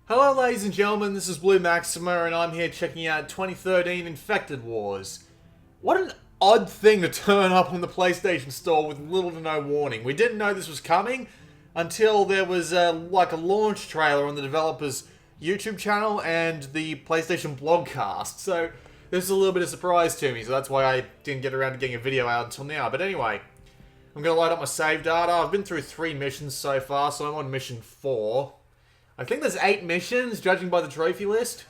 Hello ladies and gentlemen, this is Blue Maxima and I'm here checking out 2013 Infected Wars. What an odd thing to turn up on the PlayStation Store with little to no warning. We didn't know this was coming until there was like a launch trailer on the developer's YouTube channel and the PlayStation blogcast. So this is a little bit of a surprise to me, so that's why I didn't get around to getting a video out until now. But anyway, I'm going to load up my save data. I've been through 3 missions so far, so I'm on mission 4. I think there's 8 missions, judging by the trophy list.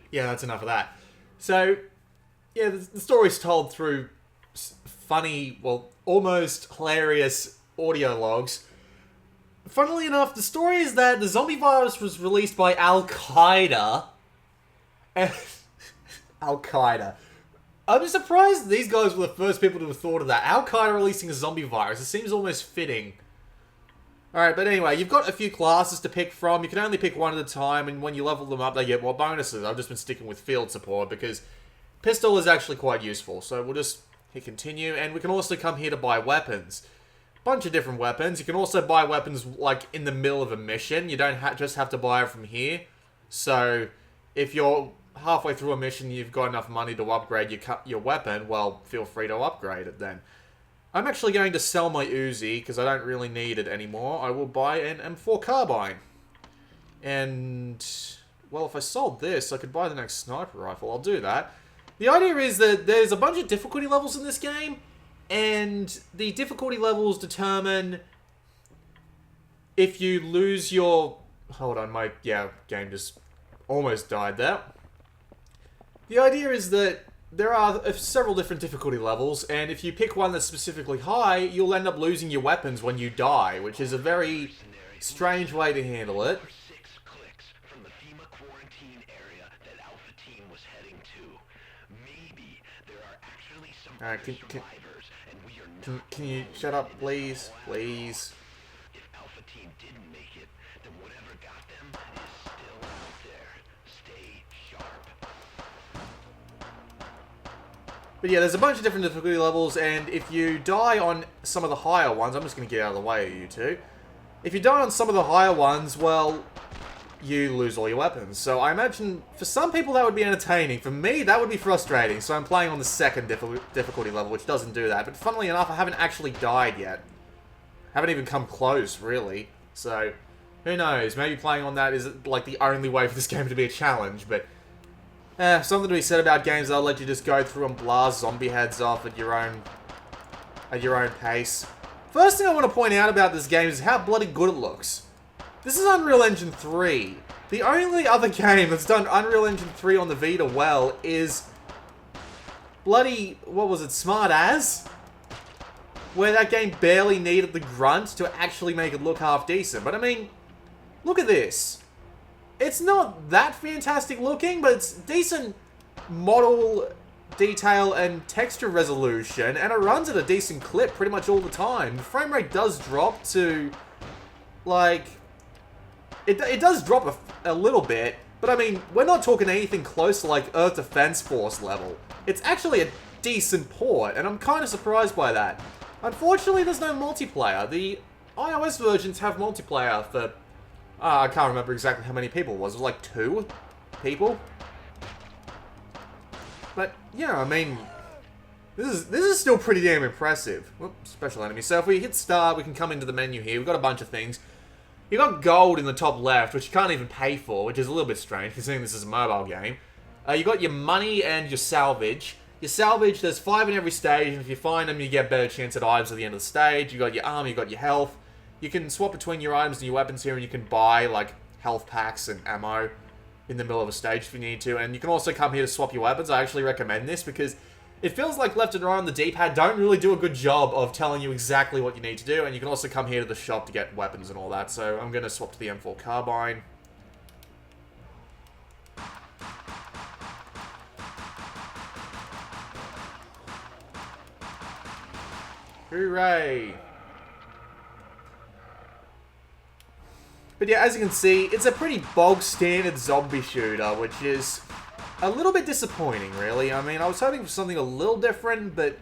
Yeah, that's enough of that. So, yeah, the story's told through funny, well, almost hilarious audio logs. Funnily enough, the story is that the zombie virus was released by Al-Qaeda. Al-Qaeda. I'm surprised these guys were the first people to have thought of that. Al-Qaeda releasing a zombie virus. It seems almost fitting. Alright, but anyway, you've got a few classes to pick from. You can only pick one at a time, and when you level them up, they get more bonuses. I've just been sticking with field support because pistol is actually quite useful. So we'll just hit continue, and we can also come here to buy weapons. Bunch of different weapons. You can also buy weapons, like, in the middle of a mission. You don't just have to buy it from here. So, if you're halfway through a mission, you've got enough money to upgrade your weapon, well, feel free to upgrade it then. I'm actually going to sell my Uzi, because I don't really need it anymore. I will buy an M4 carbine. And, well, if I sold this, I could buy the next sniper rifle. I'll do that. The idea is that there's a bunch of difficulty levels in this game, and the difficulty levels determine if you lose your... Hold on, my game just almost died there. The idea is that there are several different difficulty levels, and if you pick one that's specifically high, you'll end up losing your weapons when you die, which is a very strange way to handle it. Alright, can you shut up, please? Please. But yeah, there's a bunch of different difficulty levels, and if you die on some of the higher ones, I'm just going to get out of the way of you two. If you die on some of the higher ones, well, you lose all your weapons. So I imagine for some people that would be entertaining. For me, that would be frustrating. So I'm playing on the second difficulty level, which doesn't do that. But funnily enough, I haven't actually died yet. Haven't even come close, really. So, who knows? Maybe playing on that is like the only way for this game to be a challenge, but... something to be said about games that'll let you just go through and blast zombie heads off at your own pace. First thing I want to point out about this game is how bloody good it looks. This is Unreal Engine 3. The only other game that's done Unreal Engine 3 on the Vita well is bloody, what was it, Smart As? Where that game barely needed the grunt to actually make it look half decent. But I mean, look at this. It's not that fantastic looking, but it's decent model detail and texture resolution, and it runs at a decent clip pretty much all the time. The frame rate does drop to, like, it does drop a little bit, but I mean, we're not talking anything close to like Earth Defense Force level. It's actually a decent port, and I'm kind of surprised by that. Unfortunately, there's no multiplayer. The iOS versions have multiplayer for... I can't remember exactly how many people it was. It was like 2 people. But, yeah, I mean... This is still pretty damn impressive. Whoops, special enemy. So if we hit start, we can come into the menu here. We've got a bunch of things. You've got gold in the top left, which you can't even pay for, which is a little bit strange, considering this is a mobile game. You've got your money and your salvage. Your salvage, there's 5 in every stage, and if you find them, you get a better chance at items at the end of the stage. You've got your armor, you've got your health. You can swap between your items and your weapons here, and you can buy, like, health packs and ammo in the middle of a stage if you need to. And you can also come here to swap your weapons. I actually recommend this because it feels like left and right on the D-pad don't really do a good job of telling you exactly what you need to do. And you can also come here to the shop to get weapons and all that. So I'm going to swap to the M4 carbine. Hooray! But yeah, as you can see, it's a pretty bog standard zombie shooter, which is a little bit disappointing, really. I mean, I was hoping for something a little different, but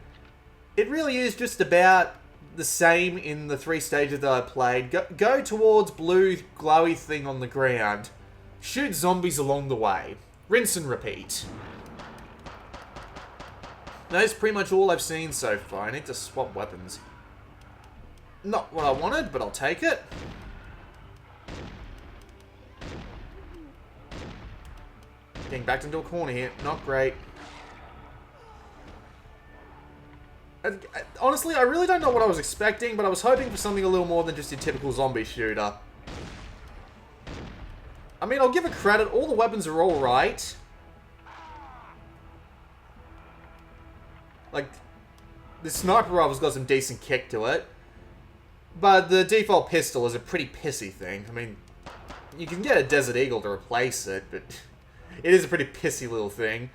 it really is just about the same in the 3 stages that I played. Go towards blue glowy thing on the ground. Shoot zombies along the way. Rinse and repeat. That's pretty much all I've seen so far. I need to swap weapons. Not what I wanted, but I'll take it. Getting backed into a corner here. Not great. Honestly, I really don't know what I was expecting, but I was hoping for something a little more than just your typical zombie shooter. I mean, I'll give it credit. All the weapons are alright. Like, the sniper rifle's got some decent kick to it. But the default pistol is a pretty pissy thing. I mean, you can get a Desert Eagle to replace it, but it is a pretty pissy little thing.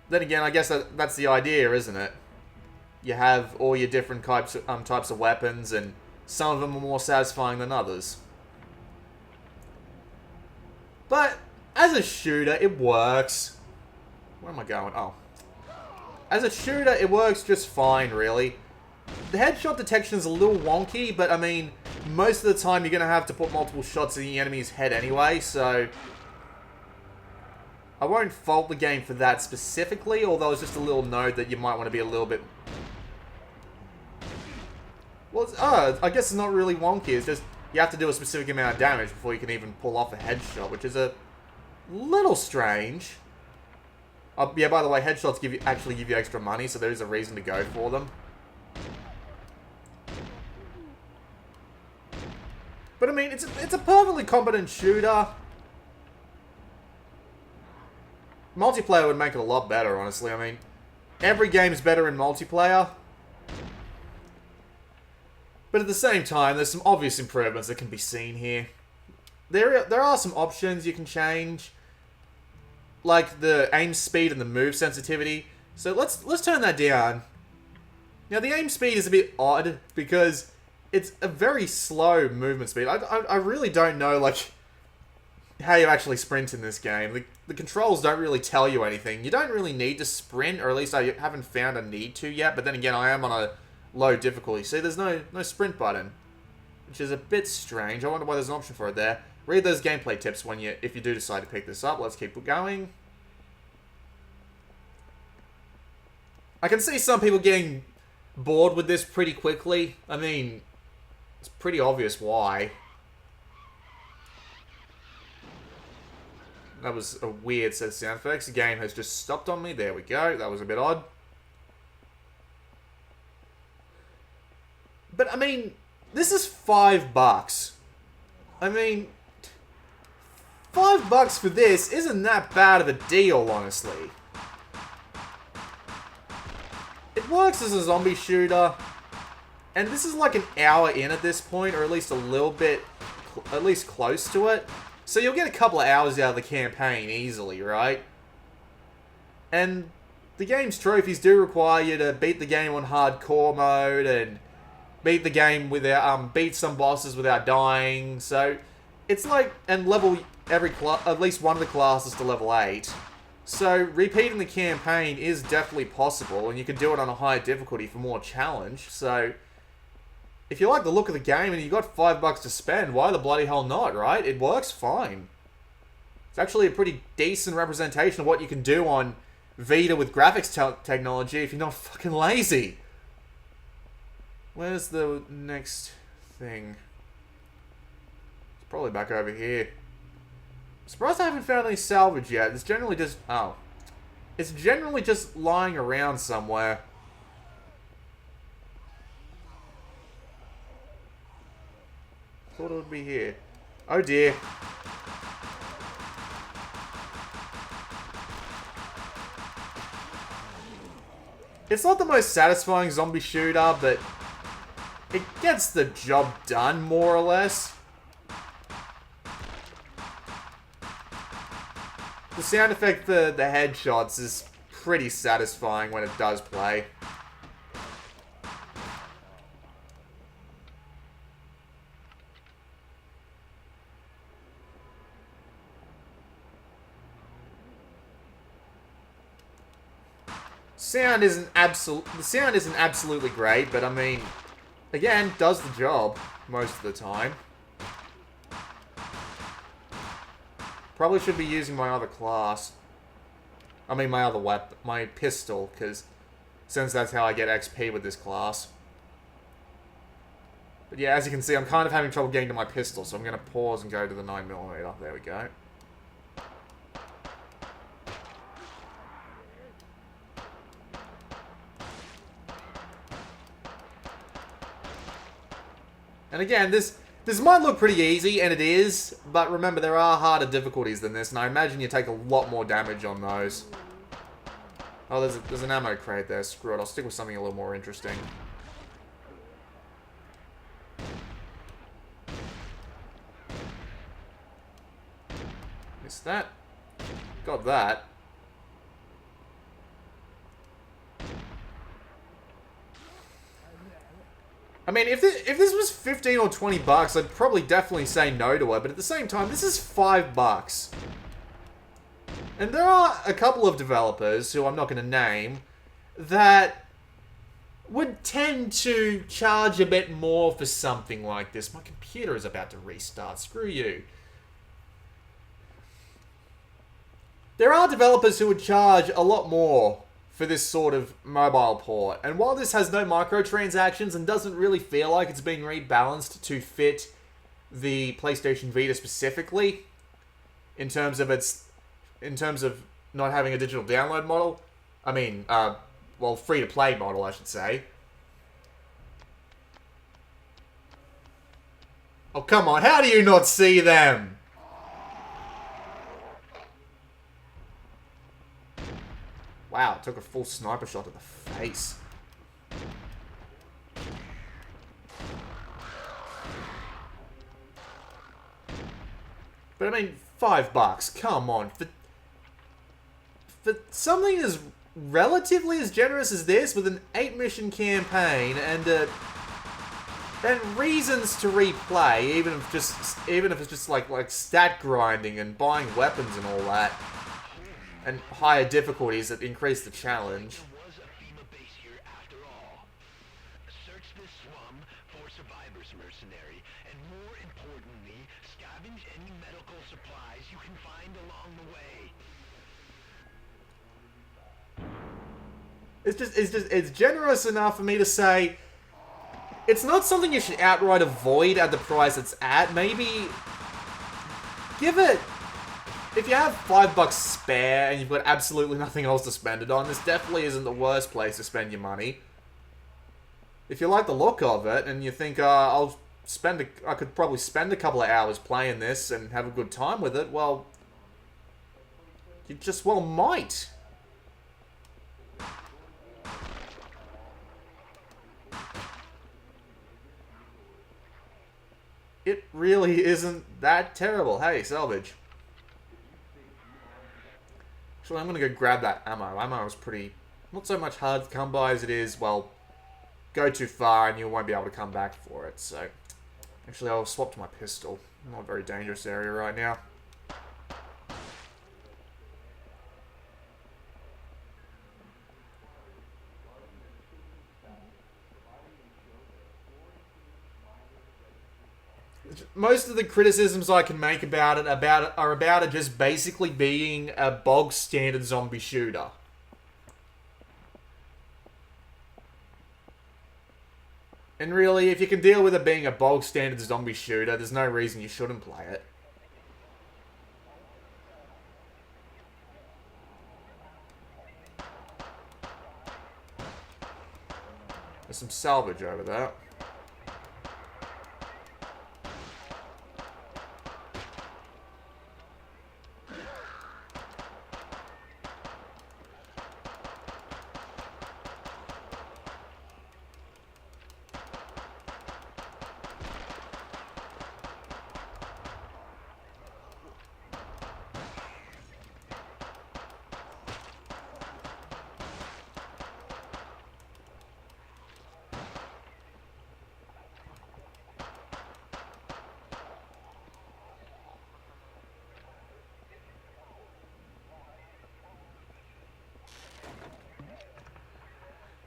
Then again, I guess that's the idea, isn't it? You have all your different types of weapons, and some of them are more satisfying than others. But, as a shooter, it works. Where am I going? Oh. As a shooter, it works just fine, really. The headshot detection is a little wonky, but I mean, most of the time you're going to have to put multiple shots in the enemy's head anyway, so I won't fault the game for that specifically, although it's just a little note that you might want to be a little bit... Well, I guess it's not really wonky, it's just you have to do a specific amount of damage before you can even pull off a headshot, which is a little strange. Yeah, by the way, headshots actually give you extra money, so there is a reason to go for them. But I mean, it's a perfectly competent shooter. Multiplayer would make it a lot better, honestly. I mean, every game is better in multiplayer. But at the same time, there's some obvious improvements that can be seen here. There are some options you can change, like the aim speed and the move sensitivity. So let's turn that down. Now the aim speed is a bit odd because it's a very slow movement speed. I really don't know like how you actually sprint in this game. The controls don't really tell you anything. You don't really need to sprint, or at least I haven't found a need to yet. But then again, I am on a low difficulty. See, there's no sprint button, which is a bit strange. I wonder why there's an option for it there. Read those gameplay tips if you do decide to pick this up. Let's keep going. I can see some people getting bored with this pretty quickly. I mean, it's pretty obvious why. That was a weird set of sound effects. The game has just stopped on me. There we go. That was a bit odd. But, I mean, this is $5. I mean, $5 for this isn't that bad of a deal, honestly. It works as a zombie shooter, and this is like an hour in at this point, or at least a little bit, at least close to it. So you'll get a couple of hours out of the campaign easily, right? And the game's trophies do require you to beat the game on hardcore mode, and beat the game without, beat some bosses without dying. So it's like, and level at least one of the classes to level 8. So repeating the campaign is definitely possible, and you can do it on a higher difficulty for more challenge. So if you like the look of the game and you got $5 to spend, why the bloody hell not, right? It works fine. It's actually a pretty decent representation of what you can do on Vita with graphics technology if you're not fucking lazy. Where's the next thing? It's probably back over here. Surprised I haven't found any salvage yet. It's generally just... Oh. It's generally just lying around somewhere. Thought it would be here. Oh dear. It's not the most satisfying zombie shooter, but it gets the job done, more or less. The sound effect for the headshots is pretty satisfying when it does play. sound isn't absolutely great, but I mean, again, does the job most of the time. Probably should be using my other class. I mean, my other weapon, my pistol, because since that's how I get XP with this class. But yeah, as you can see, I'm kind of having trouble getting to my pistol, so I'm going to pause and go to the 9mm. There we go. And again, this might look pretty easy, and it is, but remember, there are harder difficulties than this, and I imagine you take a lot more damage on those. Oh, there's an ammo crate there. Screw it, I'll stick with something a little more interesting. Missed that. Got that. I mean, if this was 15 or 20 bucks, I'd probably definitely say no to it, but at the same time, this is $5. And there are a couple of developers, who I'm not going to name, that would tend to charge a bit more for something like this. My computer is about to restart. Screw you. There are developers who would charge a lot more for this sort of mobile port. And while this has no microtransactions and doesn't really feel like it's being rebalanced to fit the PlayStation Vita specifically, in terms of not having a digital download model, I mean, well, free-to-play model, I should say. Oh, come on, how do you not see them? Wow, took a full sniper shot to the face. But I mean, $5, come on. For something as relatively as generous as this, with an 8-mission campaign and reasons to replay, even if it's just like stat grinding and buying weapons and all that. And higher difficulties that increase the challenge. There was a FEMA base here after all. Search this slum for survivors, mercenary, and more importantly, scavenge any medical supplies you can find along the way. It's generous enough for me to say it's not something you should outright avoid at the price it's at. Maybe give it. If you have $5 spare and you've got absolutely nothing else to spend it on, this definitely isn't the worst place to spend your money. If you like the look of it and you think, I could probably spend a couple of hours playing this and have a good time with it, well, you just, well, might. It really isn't that terrible. Hey, salvage. Actually, I'm going to go grab that ammo. Ammo is pretty... not so much hard to come by as it is, well, go too far and you won't be able to come back for it, so... Actually, I'll swap to my pistol. Not a very dangerous area right now. Most of the criticisms I can make about it are about it just basically being a bog standard zombie shooter. And really, if you can deal with it being a bog standard zombie shooter, there's no reason you shouldn't play it. There's some salvage over there.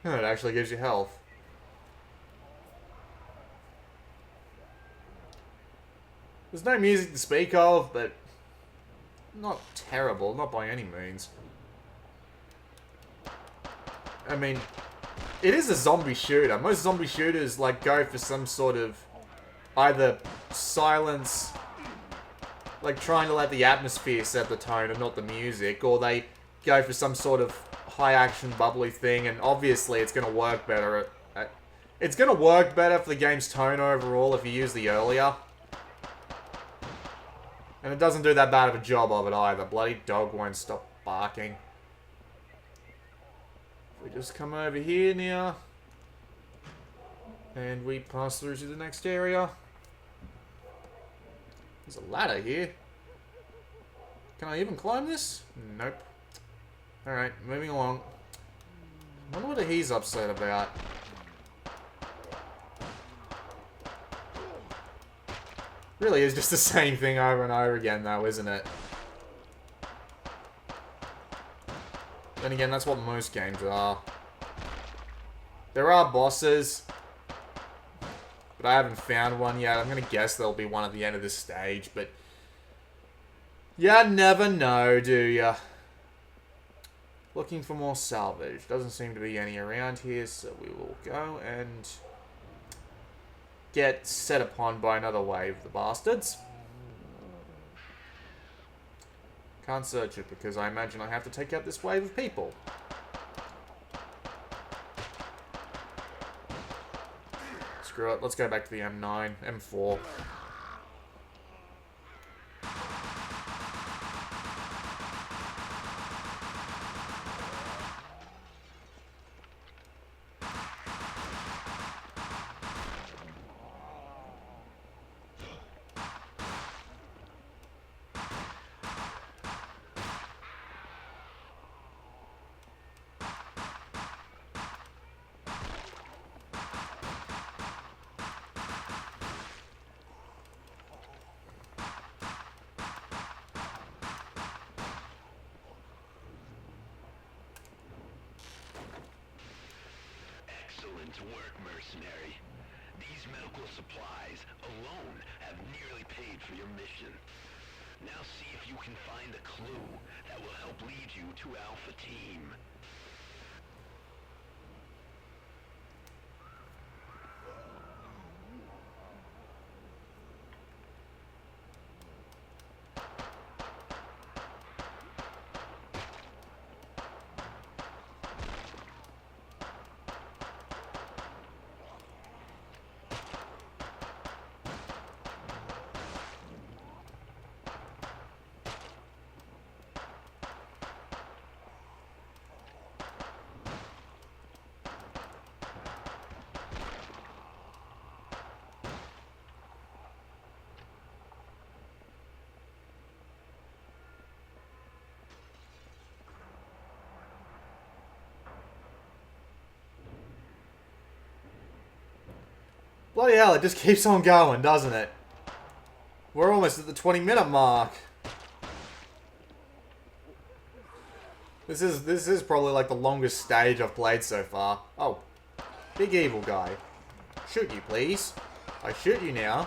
It actually gives you health. There's no music to speak of, but not terrible, not by any means. I mean, it is a zombie shooter. Most zombie shooters, like, go for some sort of either silence, like trying to let the atmosphere set the tone and not the music, or they go for some sort of high-action, bubbly thing, and obviously it's going to work better it's going to work better for the game's tone overall if you use the earlier. And it doesn't do that bad of a job of it either. Bloody dog won't stop barking. We just come over here now. And we pass through to the next area. There's a ladder here. Can I even climb this? Nope. Alright, moving along. I wonder what he's upset about. Really is just the same thing over and over again though, isn't it? Then again, that's what most games are. There are bosses, but I haven't found one yet. I'm gonna guess there'll be one at the end of this stage, but you never know, do ya? Looking for more salvage. Doesn't seem to be any around here, so we will go and get set upon by another wave of the bastards. Can't search it because I imagine I have to take out this wave of people. Screw it, let's go back to the M9, M4. Excellent work, mercenary. These medical supplies alone have nearly paid for your mission. Now see if you can find a clue that will help lead you to Alpha Team. Bloody hell, it just keeps on going, doesn't it? We're almost at the 20-minute mark. This is probably like the longest stage I've played so far. Oh, big evil guy. Shoot you, please. I shoot you now.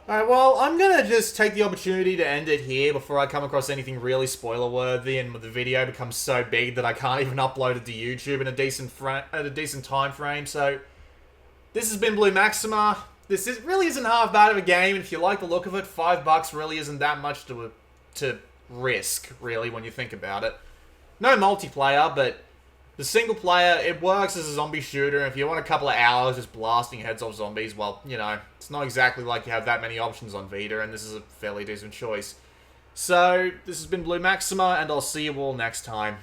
Alright, well, I'm gonna just take the opportunity to end it here before I come across anything really spoiler-worthy and the video becomes so big that I can't even upload it to YouTube in a decent time frame. So, this has been Blue Maxima. Really isn't half bad of a game, and if you like the look of it, $5 really isn't that much to risk, really, when you think about it. No multiplayer, but the single player, it works as a zombie shooter, and if you want a couple of hours just blasting heads off zombies, well, you know, it's not exactly like you have that many options on Vita, and this is a fairly decent choice. So, this has been Blue Maxima, and I'll see you all next time.